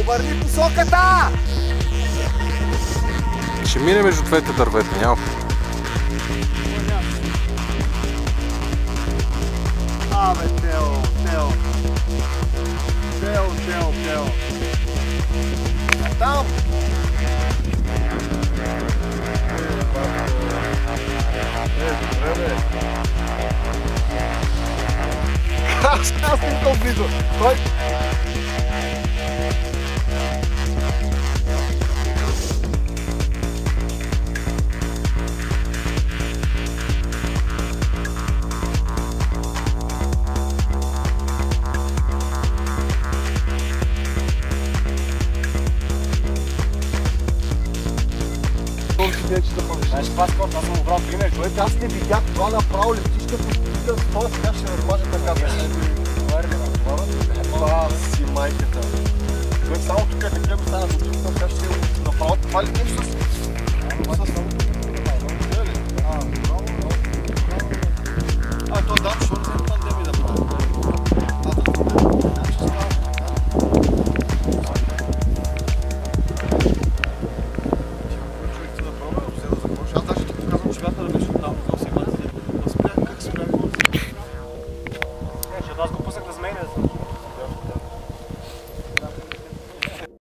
Върни посоката! Ще мине между двете дървета, няма. Абе, Тео. Там! Добре, бе. Аз не съм близо. Той... Знаеш каква скорост, аз съм обрал пример, човек, аз не видях това направо летища по стига с това, сега ще размажа така, бе. Това си майката. Човек, само тук е такива стана до тук, сега ще направо това ли нещо с